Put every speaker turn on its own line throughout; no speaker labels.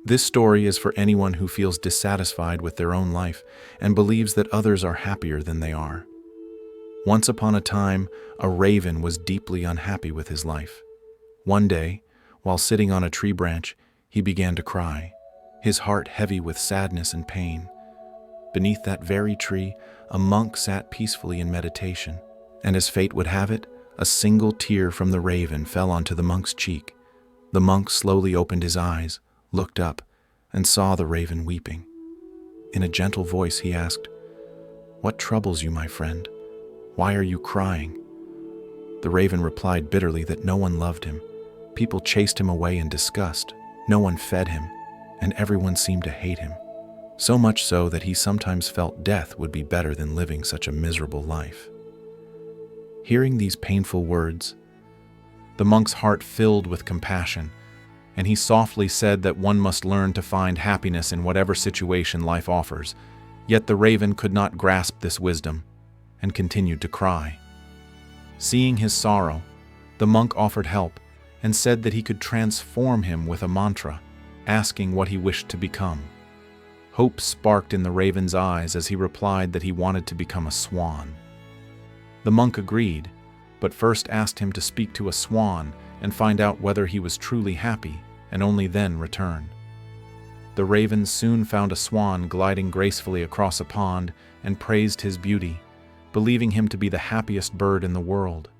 This story is for anyone who feels dissatisfied with their own life and believes that others are happier than they are. Once upon a time, a raven was deeply unhappy with his life. One day, while sitting on a tree branch, he began to cry, his heart heavy with sadness and pain. Beneath that very tree, a monk sat peacefully in meditation, and as fate would have it, a single tear from the raven fell onto the monk's cheek. The monk slowly opened his eyes, looked up, and saw the raven weeping. In a gentle voice, he asked, "What troubles you, my friend? Why are you crying?" The raven replied bitterly that no one loved him. People chased him away in disgust. No one fed him, and everyone seemed to hate him. So much so that he sometimes felt death would be better than living such a miserable life. Hearing these painful words, the monk's heart filled with compassion, and he softly said that one must learn to find happiness in whatever situation life offers. Yet the raven could not grasp this wisdom and continued to cry. Seeing his sorrow, the monk offered help and said that he could transform him with a mantra, asking what he wished to become. Hope sparked in the raven's eyes as he replied that he wanted to become a swan. The monk agreed, but first asked him to speak to a swan and find out whether he was truly happy, and only then return. The raven soon found a swan gliding gracefully across a pond and praised his beauty, believing him to be the happiest bird in the world.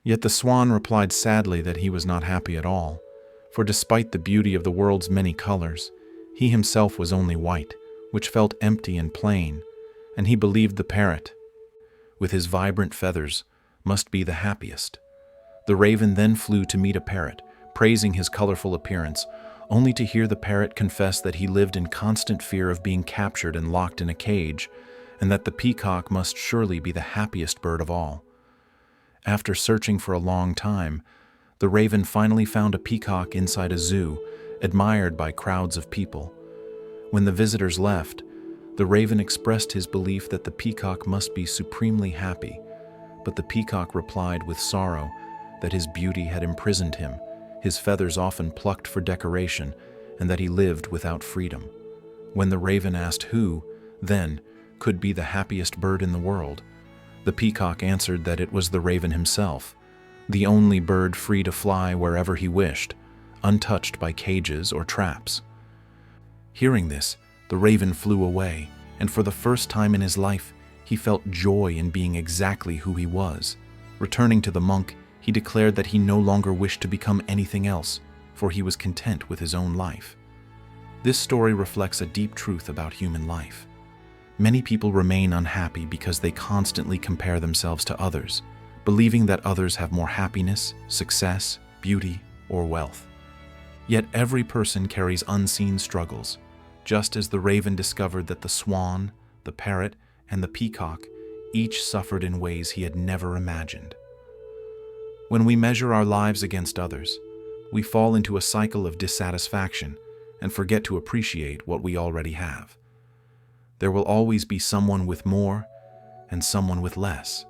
Yet the swan replied sadly that he was not happy at all, for despite the beauty of the world's many colors, he himself was only white, which felt empty and plain, and he believed the parrot, with his vibrant feathers, must be the happiest. The raven then flew to meet a parrot, praising his colorful appearance, only to hear the parrot confess that he lived in constant fear of being captured and locked in a cage, and that the peacock must surely be the happiest bird of all. After searching for a long time, the raven finally found a peacock inside a zoo, admired by crowds of people. When the visitors left, the raven expressed his belief that the peacock must be supremely happy, but the peacock replied with sorrow that his beauty had imprisoned him, his feathers often plucked for decoration, and that he lived without freedom. When the raven asked who, then, could be the happiest bird in the world, the peacock answered that it was the raven himself, the only bird free to fly wherever he wished, untouched by cages or traps. Hearing this, the raven flew away, and for the first time in his life, he felt joy in being exactly who he was. Returning to the monk, he declared that he no longer wished to become anything else, for he was content with his own life. This story reflects a deep truth about human life. Many people remain unhappy because they constantly compare themselves to others, believing that others have more happiness, success, beauty, or wealth. Yet every person carries unseen struggles, just as the raven discovered that the swan, the parrot, and the peacock each suffered in ways he had never imagined. When we measure our lives against others, we fall into a cycle of dissatisfaction and forget to appreciate what we already have. There will always be someone with more and someone with less.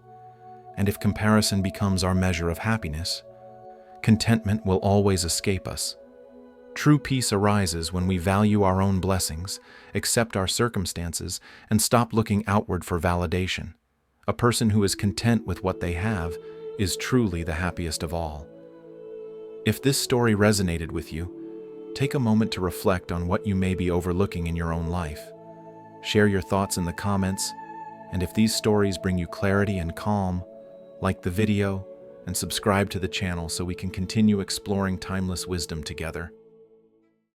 And if comparison becomes our measure of happiness, contentment will always escape us. True peace arises when we value our own blessings, accept our circumstances, and stop looking outward for validation. A person who is content with what they have is truly the happiest of all. If this story resonated with you, take a moment to reflect on what you may be overlooking in your own life. Share your thoughts in the comments, and if these stories bring you clarity and calm, like the video and subscribe to the channel so we can continue exploring timeless wisdom together.